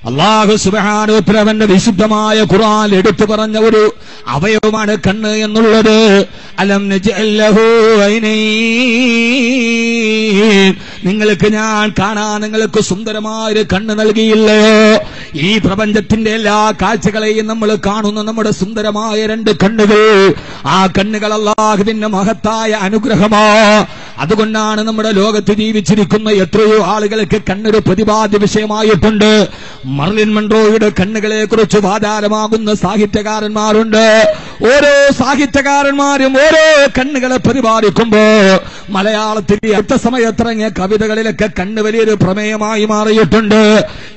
അല്ലാഹു സുബ്ഹാനഹു വ തആല വിശുദ്ധമായ ഖുർആൻ എടുത്തു പറഞ്ഞ ഒരു അവയവമാണ് കണ്ണ് എന്നുള്ളത്. അലം നജ്അൽ ലഹു ഐനൈൻ, നിങ്ങൾക്ക് ഞാൻ കാണാൻ നിങ്ങൾക്ക് സുന്ദരമായ ഒരു കണ്ണ് നൽകിയില്ലയോ? ഈ പ്രപഞ്ചത്തിന്റെ എല്ലാ കാഴ്ചകളെയും നമ്മൾ കാണുന്ന നമ്മുടെ സുന്ദരമായ രണ്ട് കണ്ണുകൾ, ആ കണ്ണുകൾ അല്ലാഹുവിന്റെ മഹത്തായ അനുഗ്രഹമാ. അതുകൊണ്ടാണ് നമ്മുടെ ലോകത്ത് ജീവിച്ചിരിക്കുന്ന എത്രയോ ആളുകൾക്ക് കണ്ണൊരു പ്രതിപാദ്യ വിഷയമായിട്ടുണ്ട്. മർലിൻ മൺറോയുടെ കണ്ണുകളെ കുറിച്ച് വാചാലമാകുന്ന സാഹിത്യകാരന്മാരുണ്ട്. ഓരോ സാഹിത്യകാരന്മാരും ഓരോ കണ്ണുകളെ പ്രതിപാദിക്കുമ്പോ മലയാളത്തിൽ അടുത്ത സമയത്തിറങ്ങിയ കവിതകളിലൊക്കെ കണ്ണ് വലിയൊരു പ്രമേയമായി മാറിയിട്ടുണ്ട്.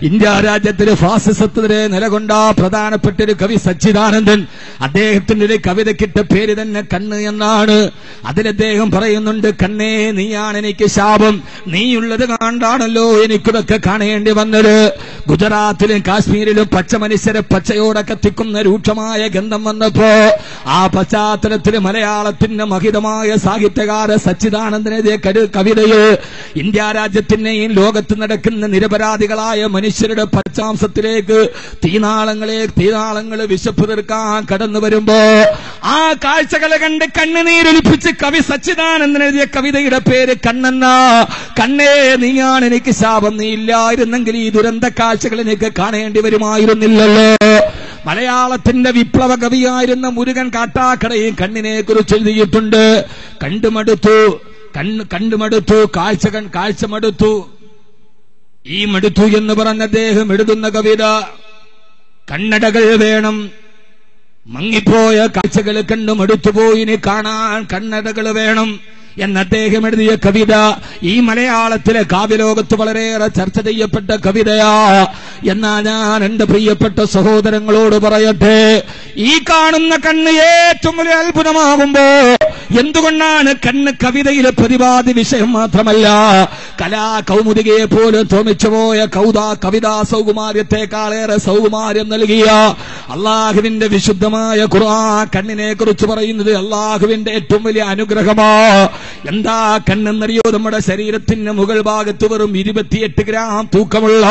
ഇന്ത്യ രാജ്യത്തിന് ഫാസിസത്തിനെതിരെ നിലകൊണ്ട പ്രധാനപ്പെട്ട ഒരു കവി സച്ചിദാനന്ദൻ, അദ്ദേഹത്തിന്റെ ഒരു കവിതയ്ക്കിട്ട പേര് തന്നെ കണ്ണ് എന്നാണ്. അതിൽ അദ്ദേഹം പറയുന്നുണ്ട്, കണ്ണേ നീയാണ് എനിക്ക് ശാപം, നീയുള്ളത് കണ്ടാണല്ലോ എനിക്കിതൊക്കെ കാണേണ്ടി വന്നത്. ഗുജറാത്തിലും കാശ്മീരിലും പച്ച മനുഷ്യരെ പച്ചയോടെ കത്തിക്കുന്ന രൂക്ഷമായ ഗന്ധം വന്നപ്പോ ആ പശ്ചാത്തലത്തിൽ മലയാളത്തിന്റെ മഹിതമായ സാഹിത്യകാര സച്ചിദാനന്ദനെതിരെ കവിതയെ ഇന്ത്യ രാജ്യത്തിന്റെയും ലോകത്ത് നടക്കുന്ന നിരപരാധികളായ മനുഷ്യരുടെ പച്ചാംശത്തിലേക്ക് തീനാളങ്ങൾ വിശപ്പ് തീർക്കാൻ കടന്നു വരുമ്പോ ആ കാഴ്ചകളെ കണ്ട് കണ്ണുനീരൊലിപ്പിച്ച് കവി സച്ചിദാനന്ദനെതിരെ കവിതയുടെ പേര് കണ്ണെന്ന. കണ്ണേ നീയാണ് എനിക്ക് ശാപം, നീ ഇല്ലായിരുന്നെങ്കിൽ ഈ ദുരന്ത കാഴ്ചകൾ എനിക്ക് കാണേണ്ടി വരുമായിരുന്നില്ലല്ലോ. മലയാളത്തിന്റെ വിപ്ലവ കവിയായിരുന്ന മുരുകൻ കാട്ടാക്കടയും കണ്ണിനെ കുറിച്ച് എഴുതിയിട്ടുണ്ട്. കണ്ടുമടുത്തു, കാഴ്ച മടുത്തു. ഈ മടുത്തു എന്ന് പറഞ്ഞ അദ്ദേഹം എഴുതുന്ന കവിത, കണ്ണടകൾ വേണം, മങ്ങിപ്പോയ കാഴ്ചകൾ കണ്ടു മടുത്തുപോയി, ഇനി കാണാൻ കണ്ണടകൾ വേണം എന്ന് അദ്ദേഹം എഴുതിയ കവിത ഈ മലയാളത്തിലെ കാവ്യലോകത്ത് വളരെയേറെ ചർച്ച ചെയ്യപ്പെട്ട കവിതയാ. എന്നാ ഞാൻ എന്റെ പ്രിയപ്പെട്ട സഹോദരങ്ങളോട് പറയട്ടെ, ഈ കാണുന്ന കണ്ണ് ഏറ്റവും വലിയ അത്ഭുതമാകുമ്പോ എന്തുകൊണ്ടാണ് കണ്ണ് കവിതയിലെ പ്രതിപാദ്യ വിഷയം മാത്രമല്ല, കലാകൗമുദികയെ പോലും തോമിച്ചുപോയ കവിതാ സൗകുമാര്യത്തെക്കാളേറെ സൗകുമാര്യം നൽകിയ അള്ളാഹുവിന്റെ വിശുദ്ധമായ ഖുർആൻ കണ്ണിനെ കുറിച്ച് പറയുന്നത് അള്ളാഹുവിന്റെ ഏറ്റവും വലിയ അനുഗ്രഹമാ. എന്താ കണ്ണെന്നറിയോ? നമ്മുടെ ശരീരത്തിന്റെ മുകൾ ഭാഗത്ത് വെറും 28 ഗ്രാം തൂക്കമുള്ള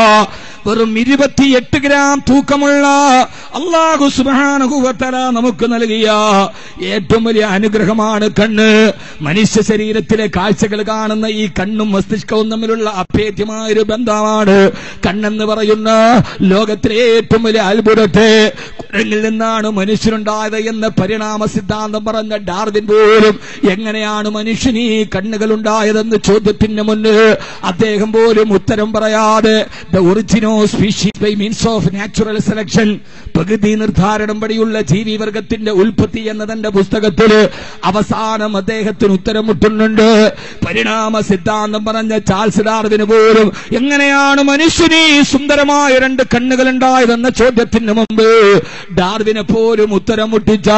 അല്ലാഹു സുബ്ഹാനഹു വ തആല നമുക്ക് നൽകിയ ഏറ്റവും വലിയ അനുഗ്രഹമാണ് കണ്ണ്. മനുഷ്യ ശരീരത്തിലെ കാഴ്ചകൾ കാണുന്ന ഈ കണ്ണും മസ്തിഷ്കവും തമ്മിലുള്ള അഭേദ്യമായൊരു ബന്ധമാണ് കണ്ണെന്ന് പറയുന്ന ലോകത്തിലെ ഏറ്റവും വലിയ അത്ഭുതത്തെ. കുരങ്ങിൽ നിന്നാണ് മനുഷ്യനുണ്ടായത് എന്ന പരിണാമ സിദ്ധാന്തം പറഞ്ഞ ഡാർവിൻ പോലും എങ്ങനെയാണ് മനുഷ്യന് ഈ കണ്ണുകൾ ഉണ്ടായതെന്ന് ചോദ്യത്തിന് മുന്നിൽ അദ്ദേഹം പോലും ഉത്തരം പറയാതെ the origin of species by means of natural selection, പ്രകൃതി നിർദ്ധാരണം വഴിയുള്ള ജീവിവർഗത്തിന്റെ ഉൽപ്പത്തി എന്ന തന്റെ പുസ്തകത്തിൽ അവസാനം അദ്ദേഹത്തിന് ഉത്തരം മുട്ടുന്നുണ്ട്. പരിണാമ സിദ്ധാന്തം പറഞ്ഞ ചാൾസ് ഡാർവിന് പോലും എങ്ങനെയാണ് മനുഷ്യന് ഈ സുന്ദരമായ രണ്ട് കണ്ണുകൾ ഉണ്ടായതെന്ന ചോദ്യത്തിന് മുമ്പ് ഡാർവിനെ പോലും ഉത്തരം മുട്ടിച്ച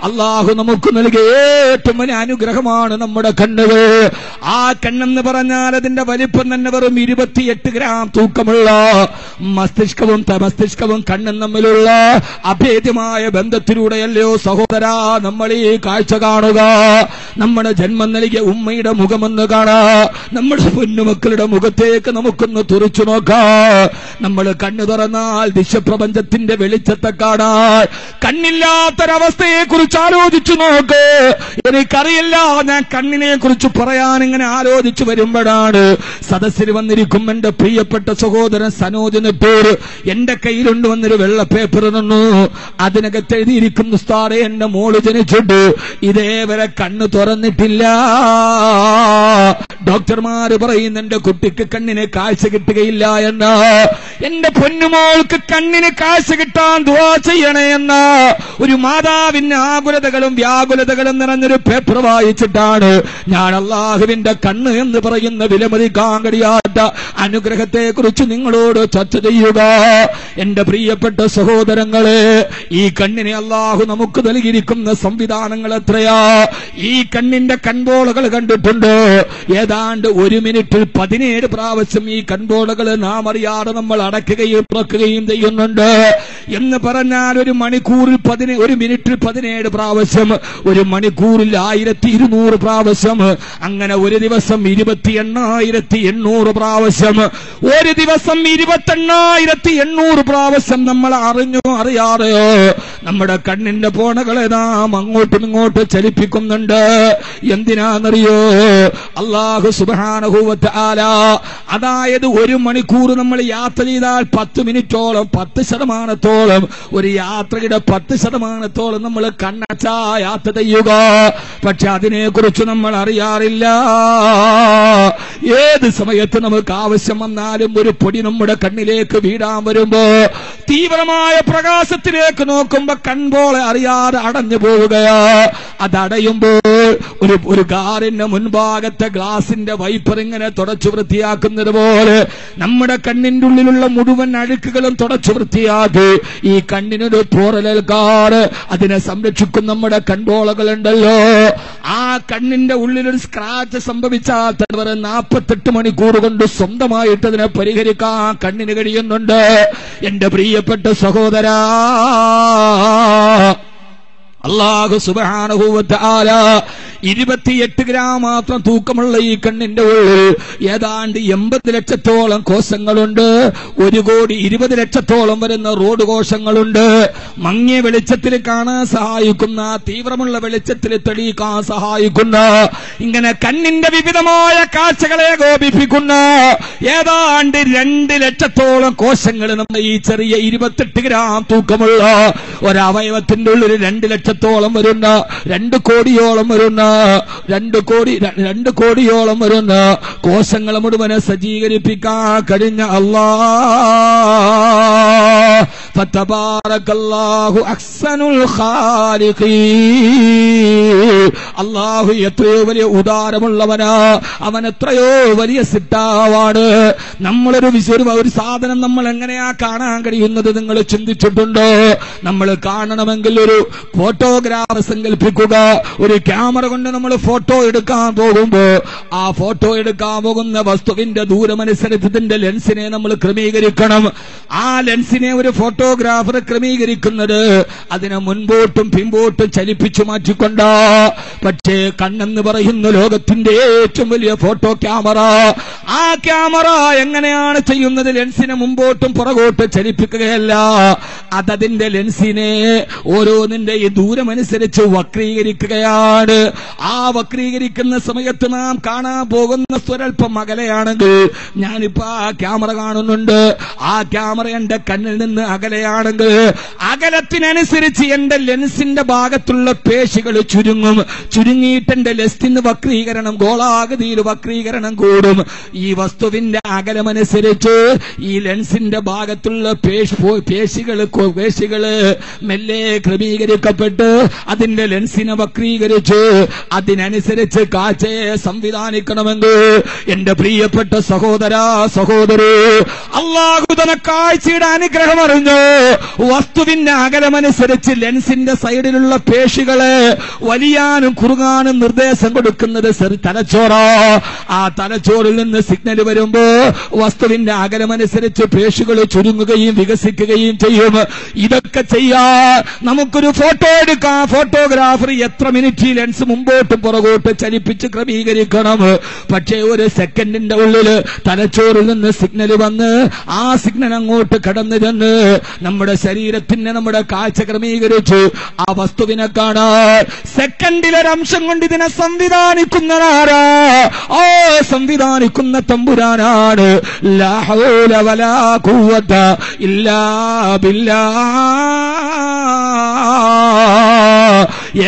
അള്ളാഹു നമുക്ക് നൽകിയ ഏറ്റവും വലിയ അനുഗ്രഹമാണ് നമ്മുടെ കണ്ണുകൾ. ആ കണ്ണെന്ന് പറഞ്ഞാൽ അതിന്റെ വലിപ്പം തന്നെ വെറും 28 ഗ്രാം തൂക്കമുള്ള മസ്തിഷ്കവും കണ്ണും തമ്മിലുള്ള അഭേദ്യമായ ബന്ധത്തിലൂടെയല്ലയോ സഹോദരാ നമ്മൾ ഈ കാഴ്ച കാണുക. നമ്മുടെ ജന്മം നൽകിയ ഉമ്മയുടെ മുഖമൊന്ന് കാണാ, നമ്മുടെ പൊന്നുമക്കളുടെ മുഖത്തേക്ക് നമുക്കൊന്ന് തുറച്ചു നോക്കാം. നമ്മൾ കണ്ണു തുറന്നാൽ വിശ്വപ്രപഞ്ചത്തിന്റെ വെളിച്ചത്തെ കാണാൻ. കണ്ണില്ലാത്തൊരവസ്ഥയെ കുറിച്ച് ആലോചിച്ചു നോക്ക്. എനിക്കറിയില്ല, ഞാൻ കണ്ണിനെ കുറിച്ച് പറയാൻ ഇങ്ങനെ ആലോചിച്ചു വരുമ്പോഴാണ് സദസ്സിൽ വന്നിരിക്കും എന്റെ പ്രിയപ്പെട്ട സഹോദരൻ സനോജ് നെട്ടൂർ എന്റെ കയ്യിലുണ്ട് വന്നൊരു വെള്ള പേപ്പർ തന്നു. അതിനകത്ത് എഴുതിയിരിക്കുന്ന ഉസ്താദേ, എന്റെ മോള് ജനിച്ചിട്ട് ഇതേവരെ കണ്ണ് തുറന്നിട്ടില്ല. ഡോക്ടർമാര് പറയുന്ന എന്റെ കുട്ടിക്ക് കണ്ണിന് കാഴ്ച കിട്ടുകയില്ല എന്ന, എന്റെ പൊന്നുമോൾക്ക് കണ്ണിന് കാഴ്ച കിട്ടാൻ ദുആ ചെയ്യണേ എന്ന ഒരു മാതാവിന്റെ ആകുലതകളും വ്യാകുലതകളും നിറഞ്ഞൊരു പേപ്പർ വായിച്ചിട്ടാണ് ഞാൻ അള്ളാഹുവിന്റെ കണ്ണ് എന്ന് പറയുന്ന വിലമതിക്കാൻ കഴിയാത്ത അനുഗ്രഹത്തെ കുറിച്ച് നിങ്ങളോട് ചർച്ച ചെയ്യുക. എന്റെ പ്രിയപ്പെട്ട സഹോദരങ്ങളെ, ഈ കണ്ണിനെ അള്ളാഹു നമുക്ക് നൽകിയിരിക്കുന്ന സംവിധാനങ്ങൾ എത്രയാ. ഈ കണ്ണിന്റെ കൺപോളകൾ കണ്ടിട്ടുണ്ട്. ഏതാണ്ട് 1 മിനിറ്റിൽ 17 പ്രാവശ്യം ഈ കൺപോളകൾ നാം അറിയാതെ നമ്മൾ അടയ്ക്കുകയും തുറക്കുകയും ചെയ്യുന്നുണ്ട്. എന്ന് പറഞ്ഞാൽ ഒരു മണിക്കൂറിൽ 1 മിനിറ്റിൽ 17 പ്രാവശ്യം, ഒരു മണിക്കൂറിൽ 1200 പ്രാവശ്യം, അങ്ങനെ ഒരു ദിവസം 28,800 പ്രാവശ്യം, ഒരു ദിവസം 28,800 പ്രാവശ്യം നമ്മൾ അറിഞ്ഞോ അറിയാതെയോ നമ്മുടെ കണ്ണിന്റെ പോണകളെ നാം അങ്ങോട്ടും ഇങ്ങോട്ടും ചലിപ്പിക്കുന്നുണ്ട്. എന്തിനാണെന്നറിയോ? അല്ലാഹു സുബ്ഹാനഹു വ തആല അതായത് ഒരു മണിക്കൂർ നമ്മൾ യാത്ര ചെയ്താൽ 10 മിനിറ്റോളം 10% ഒരു യാത്രയുടെ 10% നമ്മൾ കണ്ണടച്ചാ യാത്ര ചെയ്യുക. പക്ഷെ അതിനെക്കുറിച്ച് നമ്മൾ അറിയാറില്ല. ഏത് സമയത്ത് നമുക്ക് ആവശ്യം വന്നാലും ഒരു പൊടി നമ്മുടെ കണ്ണിലേക്ക് വീഴാൻ വരുമ്പോ തീവ്രമായ പ്രകാശത്തിലേക്ക് നോക്കുമ്പോ കൺപോളെ അറിയാതെ അടഞ്ഞു പോവുകയാ. അതടയുമ്പോൾ ഒരു കാറിന്റെ മുൻഭാഗത്തെ ഗ്ലാസിന്റെ വൈപ്പർ ഇങ്ങനെ തുടച്ചു വൃത്തിയാക്കുന്നത് പോലെ നമ്മുടെ കണ്ണിന്റെ ഉള്ളിലുള്ള മുഴുവൻ അഴുക്കുകളും തുടച്ചു വൃത്തിയാക്കി ഈ കണ്ണിനൊരു പോറലേൽക്കാറ് അതിനെ സംരക്ഷിക്കുന്ന നമ്മുടെ കൺപോളകളുണ്ടല്ലോ. ആ കണ്ണിന്റെ ഉള്ളിലൊരു സ്ക്രാച്ച് സംഭവിച്ചാൽ തന്നെ 48 മണിക്കൂർ കൊണ്ട് സ്വന്തമായിട്ട് അതിനെ പരിഹരിക്കാൻ കണ്ണിന് കഴിയുന്നുണ്ട്. എന്റെ പ്രിയപ്പെട്ട സഹോദരാ, അല്ലാഹു സുബ്ഹാനഹു വ തആല 28 ഗ്രാം മാത്രം തൂക്കമുള്ള ഈ കണ്ണിന്റെ ഉള്ളിൽ ഏതാണ്ട് 80 ലക്ഷത്തോളം കോശങ്ങളുണ്ട്. 1,20,00,000 വരുന്ന റോഡ് കോശങ്ങളുണ്ട്. മങ്ങിയ വെളിച്ചത്തിൽ കാണാൻ സഹായിക്കുന്ന, തീവ്രമുള്ള വെളിച്ചത്തിൽ തെളിയിക്കാൻ സഹായിക്കുന്ന, ഇങ്ങനെ കണ്ണിന്റെ വിവിധമായ കാഴ്ചകളെ ഗോപിപ്പിക്കുന്ന ഏതാണ്ട് 2 ലക്ഷത്തോളം കോശങ്ങൾ നമ്മുടെ ഈ ചെറിയ 28 ഗ്രാം തൂക്കമുള്ള ഒരവയവത്തിന്റെ ഉള്ളിൽ 2 ലക്ഷത്തോളം വരുന്ന, 2 കോടിയോളം വരുന്ന, 2 കോടിയോളം വരുന്ന കോശങ്ങൾ മുഴുവനെ സജ്ജീകരിപ്പിക്കാൻ കഴിഞ്ഞ അല്ലാഹ് ഫതബാറകല്ലാഹു അഹ്സനുൽ ഖാലിഖീൻ. അല്ലാഹു എത്രയോ വലിയ ഉദാരമുള്ളവനാ, അവൻ എത്രയോ വലിയ സിട്ടാവാണ്. നമ്മളൊരു സാധനം നമ്മൾ എങ്ങനെയാ കാണാൻ കഴിയുന്നത് നിങ്ങൾ ചിന്തിച്ചിട്ടുണ്ടോ? നമ്മൾ കാണണമെങ്കിൽ ഒരു ഫോട്ടോഗ്രാഫർ സങ്കല്പിക്കുക. ഒരു ക്യാമറ കൊണ്ട് നമ്മൾ ഫോട്ടോ എടുക്കാൻ പോകുമ്പോ ആ ഫോട്ടോ എടുക്കാൻ പോകുന്ന വസ്തുവിന്റെ ദൂരമനുസരിച്ചതിന്റെ ലെൻസിനെ നമ്മൾ ക്രമീകരിക്കണം. ആ ലെൻസിനെ ഒരു ഫോട്ടോഗ്രാഫർ ക്രമീകരിക്കുന്നത് അതിനെ മുൻപോട്ടും പിമ്പോട്ടും ചലിപ്പിച്ചു മാറ്റിക്കൊണ്ടാ. പക്ഷേ കണ്ണെന്ന് പറയുന്ന ലോകത്തിന്റെ ഏറ്റവും വലിയ ഫോട്ടോ ക്യാമറ, ആ ക്യാമറ എങ്ങനെയാണ് ചെയ്യുന്നത്? ലെൻസിനെ മുമ്പോട്ടും പുറകോട്ടും ചലിപ്പിക്കുകയല്ല, അതതിന്റെ ലെൻസിനെ ഓരോന്നിന്റെ ഈ ദൂരമനുസരിച്ച് വക്രീകരിക്കുകയാണ്. ആ വക്രീകരിക്കുന്ന സമയത്ത് നാം കാണാൻ പോകുന്ന സ്വരൽപ്പം അകലെയാണെങ്കിൽ, ഞാനിപ്പോ ആ ക്യാമറ കാണുന്നുണ്ട്, ആ ക്യാമറ എന്റെ കണ്ണിൽ നിന്ന് അകലെയാണെങ്കിൽ അകലത്തിനനുസരിച്ച് എന്റെ ലെൻസിന്റെ ഭാഗത്തുള്ള പേശികൾ ചുരുങ്ങും. ചുരുങ്ങിയിട്ട് എന്റെ ലെൻസിന് വക്രീകരണം, ഗോളാകൃതിയിൽ വക്രീകരണം കൂടും. ഈ വസ്തുവിന്റെ അകലമനുസരിച്ച് ഈ ലെൻസിന്റെ ഭാഗത്തുള്ള പേശികള് മെല്ലെ ക്രമീകരിക്കപ്പെട്ട് അതിന്റെ ലെൻസിനെ വക്രീകരിച്ച് അതിനനുസരിച്ച് കാഴ്ചയെ സംവിധാനിക്കണമെങ്കിൽ എന്റെ പ്രിയപ്പെട്ട സഹോദരാ സഹോദരി, അല്ലാഹു തന്ന കാഴ്ചയുടെ അനുഗ്രഹം അറിഞ്ഞു വസ്തുവിന്റെ അകലമനുസരിച്ച് ലെൻസിന്റെ സൈഡിലുള്ള പേശികളെ വലിയാനും കുറുകാനും നിർദ്ദേശം കൊടുക്കുന്നത് തലച്ചോറാ. ആ തലച്ചോറിൽ നിന്ന് സിഗ്നൽ വരുമ്പോ വസ്തുവിന്റെ അകലമനുസരിച്ച് പേശികൾ ചുരുങ്ങുകയും വികസിക്കുകയും ചെയ്യും. ഇതൊക്കെ ചെയ്യാൻ നമുക്കൊരു ഫോട്ടോ എടുക്കാം. ഫോട്ടോഗ്രാഫർ എത്ര മിനിറ്റ് ലെൻസ് മുമ്പോട്ടും പുറകോട്ട് ചലിപ്പിച്ച് ക്രമീകരിക്കണം. പക്ഷേ ഒരു സെക്കൻഡിന്റെ ഉള്ളിൽ തലച്ചോറിൽ നിന്ന് സിഗ്നൽ വന്ന് ആ സിഗ്നൽ അങ്ങോട്ട് കടന്നു ചെന്ന് നമ്മുടെ ശരീരത്തിന് നമ്മുടെ കാഴ്ച ക്രമീകരിച്ച് ആ വസ്തുവിനെ കാണാൻ സെക്കൻഡിലൊരംശം കൊണ്ട് ഇതിനെ സംവിധാനിക്കുന്നതാരാ? ഓ സംവിധാനിക്കുന്ന തമ്പുരാനാണ്. ലാ ഹൗല വലാ ഖുവത ഇല്ലാ ബില്ലാഹ്.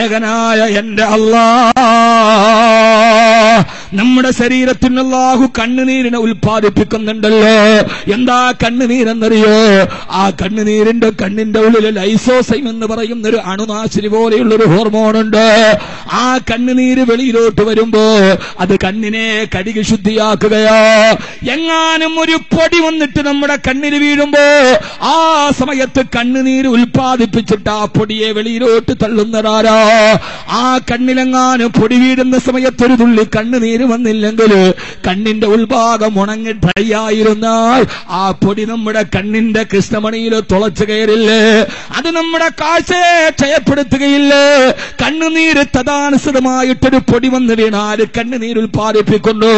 ഏകനായ എന്റെ അല്ലാഹ് നമ്മുടെ ശരീരത്തിന് അല്ലാഹു കണ്ണുനീരിനെ ഉൽപ്പാദിപ്പിക്കുന്നുണ്ടല്ലോ. എന്താ കണ്ണുനീരെന്നറിയോ? ആ കണ്ണിന്റെ ഉള്ളിൽ ലൈസോസൈം എന്ന് പറയുന്ന ഒരു അണുനാശിനി പോലെയുള്ള ഒരു ഹോർമോണുണ്ട്. ആ കണ്ണുനീര് വെളിയിലോട്ട് വരുമ്പോ അത് കണ്ണിനെ കഴുകി ശുദ്ധിയാക്കുകയാ. എങ്ങാനും ഒരു പൊടി വന്നിട്ട് നമ്മുടെ കണ്ണിന് വീഴുമ്പോ ആ സമയത്ത് കണ്ണുനീര് ഉൽപ്പാദിപ്പിച്ചിട്ട് ആ പൊടിയെ വെളിയിലോട്ട് തള്ളുന്നതാരാ? ആ കണ്ണിലെങ്ങാനും പൊടി വീഴുന്ന സമയത്ത് ഒരു തുള്ളി കണ്ണുനീര് കണ്ണുനീര് വന്നില്ലെങ്കിൽ, കണ്ണിന്റെ ഉൾഭാഗം ഉണങ്ങി ഡ്രൈ ആയിരുന്നാൽ ആ പൊടി നമ്മുടെ കണ്ണിന്റെ കൃഷ്ണമണിയിൽ തുളച്ചു കയറില്ലേ? അത് നമ്മുടെ കാഴ്ചയെ ക്ഷയപ്പെടുത്തുകയില്ലേ? കണ്ണുനീര് തദാനുസൃതമായിട്ടൊരു പൊടി വന്ന് വീണാൽ കണ്ണുനീര് ഉൽപ്പാദിപ്പിക്കുന്നു.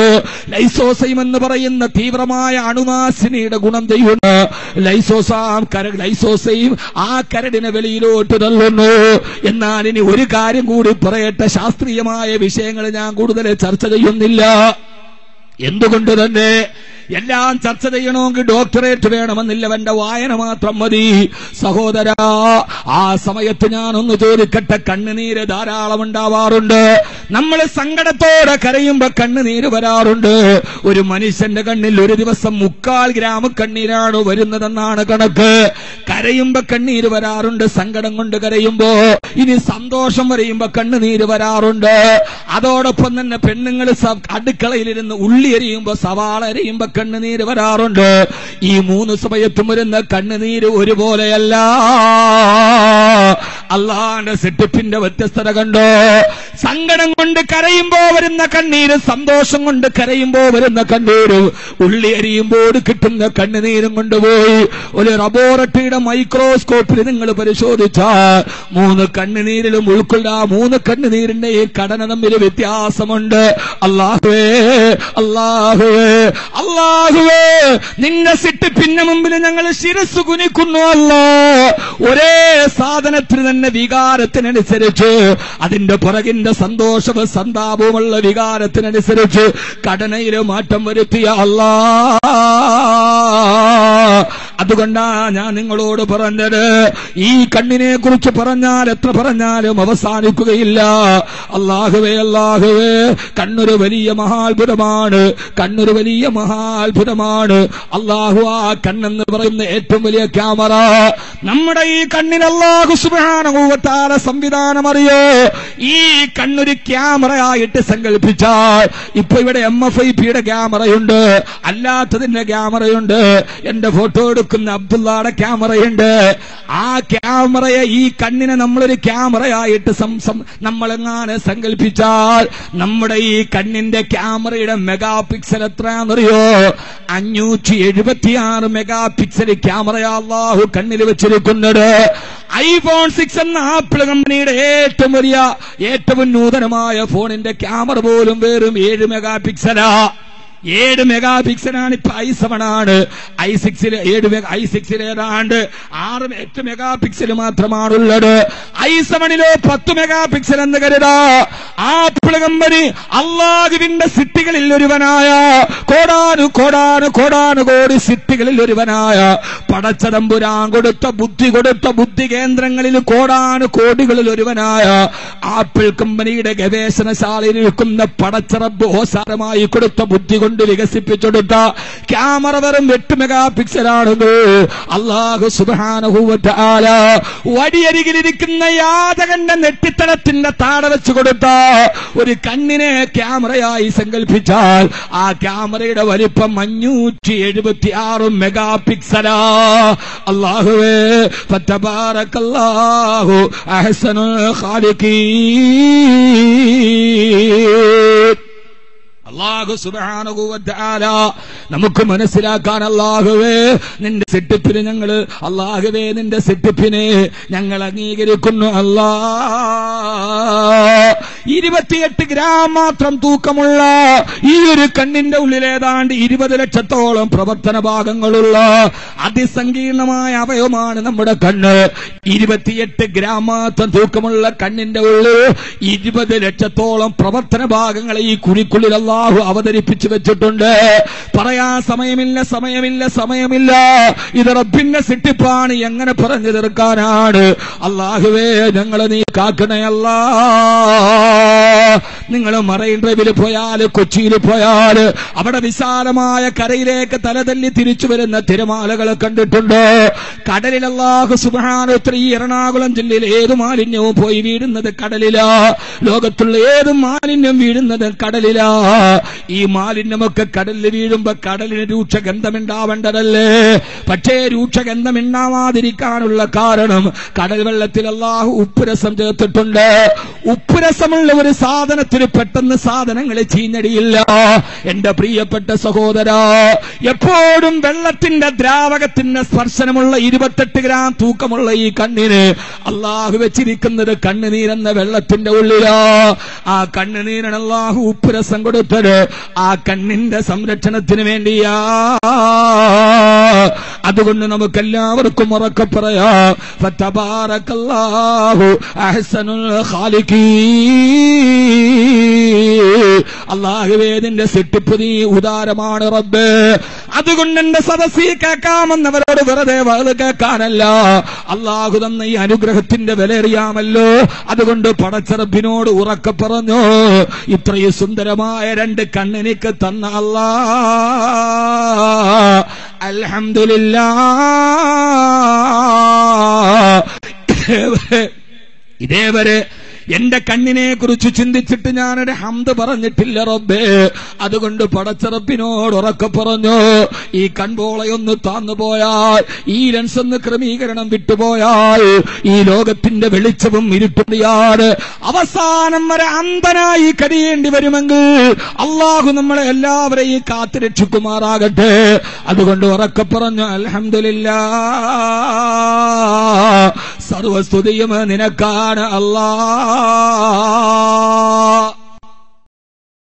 ലൈസോസൈം എന്ന് പറയുന്ന തീവ്രമായ അണുനാശിനിയുടെ ഗുണം ചെയ്യുന്നു. ലൈസോസൈം ആ കരടിനെ വെളിയിലോട്ട് തള്ളുന്നു. എന്നാൽ ഇനി ഒരു കാര്യം കൂടി പറയട്ടെ, ശാസ്ത്രീയമായ വിഷയങ്ങൾ ഞാൻ കൂടുതൽ ചർച്ച ചെയ്യുന്നില്ല. എന്തുകൊണ്ട് തന്നെ എല്ലാം ചർച്ച ചെയ്യണമെങ്കിൽ ഡോക്ടറേറ്റ് വേണമെന്നില്ലവന്റെ വായന മാത്രം മതി. സഹോദരാ, ആ സമയത്ത് ഞാനൊന്ന് ചോദിക്കട്ടെ, കണ്ണുനീര് ധാരാളം ഉണ്ടാവാറുണ്ട്. നമ്മൾ സങ്കടത്തോടെ കരയുമ്പോ കണ്ണുനീര് വരാറുണ്ട്. ഒരു മനുഷ്യന്റെ കണ്ണിൽ ഒരു ദിവസം 3/4 ഗ്രാം കണ്ണീരാണ് വരുന്നതെന്നാണ് കണക്ക്. കരയുമ്പോ കണ്ണീര് വരാറുണ്ട്, സങ്കടം കൊണ്ട് കരയുമ്പോ. ഇനി സന്തോഷം വരയുമ്പോ കണ്ണുനീര് വരാറുണ്ട്. അതോടൊപ്പം തന്നെ പെണ്ണുങ്ങൾ അടുക്കളയിലിരുന്ന് ഉള്ളി എരിയുമ്പോ, സവാള എരിയുമ്പോ കണ്ണുനീര് വരാറുണ്ട്. ഈ 3 സമയത്തും വരുന്ന കണ്ണുനീര് ഒരുപോലെയല്ല. അള്ളാന്റെ സെറ്റപ്പിന്റെ വ്യത്യസ്തത കണ്ടോ? സങ്കടം കൊണ്ട് കരയുമ്പോ വരുന്ന കണ്ണീര്, സന്തോഷം കൊണ്ട് കരയുമ്പോ വരുന്ന കണ്ണീര്, ഉള്ളി എരിയുമ്പോൾ കിട്ടുന്ന കണ്ണുനീരും കൊണ്ടുപോയി ഒരു ലബോറട്ടറിയുടെ മൈക്രോസ്കോപ്പിൽ നിങ്ങൾ പരിശോധിച്ചാൽ 3 കണ്ണുനീരിലും ഉൾക്കൊള്ള 3 കണ്ണുനീരിന്റെ ഈ ഘടന തമ്മിൽ വ്യത്യാസമുണ്ട്. അല്ലാഹുവേ, അല്ലാഹുവേ, അല്ലാഹുവേ, നിന്റെ സിട്ടിപ്പിന്റെ മുമ്പിൽ ഞങ്ങൾ ശിരസ് കുനിക്കുന്നു. അല്ലാ, ഒരേ സാധനത്തിന് തന്നെ വികാരത്തിനനുസരിച്ച്, അതിന്റെ പുറകിന്റെ സന്തോഷവും സന്താപവുമുള്ള വികാരത്തിനനുസരിച്ച് ഘടനയില് മാറ്റം വരുത്തിയ അല്ലാ, അതുകൊണ്ടാ ഞാൻ നിങ്ങളോട് പറഞ്ഞത്, ഈ കണ്ണിനെ കുറിച്ച് പറഞ്ഞാൽ എത്ര പറഞ്ഞാലും അവസാനിക്കുകയില്ല. അല്ലാഹുവേ, അല്ലാഹുവേ, കണ്ണൊരു വലിയ മഹാത്ഭുതമാണ്, കണ്ണൊരു വലിയ മഹാത്ഭുതമാണ്. അല്ലാഹു, ആ കണ്ണെന്ന് പറയുന്ന ഏറ്റവും വലിയ ക്യാമറ. നമ്മുടെ ഈ കണ്ണിന് അല്ലാഹു സുബ്ഹാനഹു വ തആല സംവിധാനം അറിയോ? ഈ കണ്ണൊരു ക്യാമറയായിട്ട് സങ്കല്പിച്ചാൽ, ഇപ്പൊ ഇവിടെ MFIPയുടെ ക്യാമറയുണ്ട്, അല്ലാത്തതിന്റെ ക്യാമറയുണ്ട്, എന്റെ ഫോട്ടോ എടുക്കുന്ന അബ്ദുള്ളയുടെ ക്യാമറയുണ്ട്. ആ ക്യാമറയെ, ഈ കണ്ണിനെ നമ്മളൊരു ക്യാമറയായിട്ട് നമ്മളെങ്ങാനെ സങ്കല്പിച്ചാൽ, നമ്മുടെ ഈ കണ്ണിന്റെ ക്യാമറയുടെ മെഗാ പിക്സൽ എത്രയാണെന്നറിയോ? 576 മെഗാ പിക്സൽ ക്യാമറയാ അല്ലാഹു കണ്ണിൽ വെച്ചിരിക്കുന്നത്. iPhone 6 എന്ന ആപ്പിൾ കമ്പനിയുടെ ഏറ്റവും വലിയ, ഏറ്റവും നൂതനമായ ഫോണിന്റെ ക്യാമറ പോലും വെറും 7 മെഗാ പിക്സലാ. 7 മെഗാ പിക്സലാണ്. ഇപ്പൊ i7 ആണ്. i6 ഏതാണ്ട് 8 മെഗാ പിക്സൽ മാത്രമാണുള്ളത്. i7 10 മെഗാ പിക്സൽ എന്ന് കരുതാ. ആപ്പിൾ കമ്പനി അല്ലാഹുവിന്റെ സിട്ടികളിൽ ഒരുവനായ, കോടാനുകോടി സിട്ടികളിൽ ഒരുവനായ, പടച്ചതമ്പുരാൻ കൊടുത്ത ബുദ്ധി കേന്ദ്രങ്ങളിൽ കോടാനുകോടികളിൽ ഒരുവനായ ആപ്പിൾ കമ്പനിയുടെ ഗവേഷണശാലയിൽ ഇരിക്കുന്ന പടച്ചറബ് ഓസാരമായി കൊടുത്ത ബുദ്ധി കൊണ്ട് വികസിപ്പിച്ചെടുത്ത ക്യാമറ വെറും 8 മെഗാ പിക്സലാണെന്ന് അല്ലാഹു സുബ്ഹാനഹു വ തആല വടിയരികിലിരിക്കുന്ന യാചകന്റെ നെറ്റിത്തലത്തിന്റെ താഴെ വെച്ച് കൊടുത്ത ഒരു കണ്ണിനെ ക്യാമറയായി സങ്കല്പിച്ചാൽ, ആ ക്യാമറയുടെ വലിപ്പം 576 മെഗാ പിക്സലാ. അല്ലാഹുവേ, ഫതബാറകല്ലാഹു അഹ്സനുൽ ഖാലിഖീൻ. അല്ലാഹു സുബ്ഹാനഹു വ തആല നമുക്ക് മനസ്സിലാക്കാൻ, അല്ലാഹുവേ, നിന്റെ സെറ്റപ്പിന് ഞങ്ങൾ, അല്ലാഹുവേ, നിന്റെ സെറ്റപ്പിനെ ഞങ്ങൾ അംഗീകരിക്കുന്നു. അല്ലാ, 28 ഗ്രാം മാത്രം തൂക്കമുള്ള ഈ ഒരു കണ്ണിന്റെ ഉള്ളിൽ ഏതാണ്ട് 20 ലക്ഷത്തോളം പ്രവർത്തന ഭാഗങ്ങളുള്ള അതിസങ്കീർണമായ അവയവമാണ് നമ്മുടെ കണ്ണ്. 28 ഗ്രാം മാത്രം തൂക്കമുള്ള കണ്ണിന്റെ ഉള്ളിൽ 20 ലക്ഷത്തോളം പ്രവർത്തന ഭാഗങ്ങളെ ഈ കുഴിക്കുള്ളിൽ അല്ലാഹു അവതരിപ്പിച്ചു വെച്ചിട്ടുണ്ട്. പറയാൻ സമയമില്ല. ഇത് റബ്ബിന്റെ സിട്ടിപ്പാണ്, എങ്ങനെ പറഞ്ഞു തീർക്കാനാണ്? അല്ലാഹുവേ, ഞങ്ങളെ നീ കാക്കണേ അല്ലാ. നിങ്ങൾ മറൈൻ ഡ്രൈവിൽ പോയാൽ, കൊച്ചിയിൽ പോയാൽ, അവിടെ വിശാലമായ കരയിലേക്ക് തലതല്ലി തിരിച്ചു വരുന്ന തിരമാലകളെ കണ്ടിട്ടുണ്ട്. കടലിൽ അല്ലാഹു സുബ്ഹാനഹു വ തആല, ഈ എറണാകുളം ജില്ലയിൽ ഏത് മാലിന്യവും പോയി വീഴുന്നത് കടലിലാ. ലോകത്തുള്ള ഏത് മാലിന്യം വീഴുന്നത് കടലിലാ. ഈ മാലിന്യമൊക്കെ കടലിൽ വീഴുമ്പോ കടലിന് രൂക്ഷഗന്ധമുണ്ടാവേണ്ടതല്ലേ? പക്ഷേ രൂക്ഷഗന്ധമുണ്ടാവാതിരിക്കാനുള്ള കാരണം കടൽ വെള്ളത്തിൽ അല്ലാഹു ഉപ്പുരസം ചേർത്തിട്ടുണ്ട്. ഉപ്പുരസമുള്ള ഒരു സാധനത്തിന് പെട്ടെന്ന് സാധനങ്ങൾ ചീഞ്ഞടിയില്ല. എന്റെ പ്രിയപ്പെട്ട സഹോദരാ, എപ്പോഴും വെള്ളത്തിന്റെ ദ്രാവകത്തിന്റെ സ്പർശനമുള്ള 28 ഗ്രാം തൂക്കമുള്ള ഈ കണ്ണിന് അള്ളാഹു വെച്ചിരിക്കുന്നത് കണ്ണുനീരെന്ന വെള്ളത്തിന്റെ ഉള്ളിലാ. ആ കണ്ണുനീരാണ് അള്ളാഹു ഉപ്പുരസം കൊടുത്തത് ആ കണ്ണിന്റെ സംരക്ഷണത്തിന് വേണ്ടിയാ. അതുകൊണ്ട് നമുക്കെല്ലാവർക്കും ഉറക്കെ പറയാം, ഫതബാറകല്ലാഹു അഹ്സനുൽ ഖാലിഖീൻ. അല്ലാഹുവേ, നിന്റെ സൃഷ്ടിപ്പ് നീ ഉദാരമാണ് റബ്ബേ. അതുകൊണ്ട് എന്റെ സദസ്സിൽ കേൾക്കാമെന്നവരോട് വെറുതെ വയത് കേൾക്കാനല്ല, അള്ളാഹു തന്ന ഈ അനുഗ്രഹത്തിന്റെ വില അറിയാമല്ലോ. അതുകൊണ്ട് പടച്ചറബിനോട് ഉറക്കെ പറഞ്ഞു, ഇത്രയും സുന്ദരമായ 2 കണ്ണെനിക്ക് തന്ന അല്ലാ, അൽഹംദുലില്ലാഹ്. ഇതേവരെ എന്റെ കണ്ണിനെ കുറിച്ച് ചിന്തിച്ചിട്ട് ഞാനൊരു ഹംദ് പറഞ്ഞിട്ടില്ല റബ്ബേ. അതുകൊണ്ട് പടച്ചറബിനോട് ഉറക്കെ പറഞ്ഞു, ഈ കൺപോളയൊന്ന് താന്നുപോയാൽ, ഈ ലെൻസ് ഒന്ന് ക്രമീകരണം വിട്ടുപോയാൽ, ഈ ലോകത്തിന്റെ വെളിച്ചവും ഇരുട്ടുകയാണ്, അവസാനം വരെ അന്ധനായി കരിയേണ്ടി വരുമെങ്കിൽ അള്ളാഹു നമ്മളെ എല്ലാവരെയും കാത്തുരക്ഷിക്കുമാറാകട്ടെ. അതുകൊണ്ട് ഉറക്കെ പറഞ്ഞു, അൽഹംദുലില്ലാഹ്, സർവസ്തുതിയും നിനക്കാണ് അല്ലാഹ്.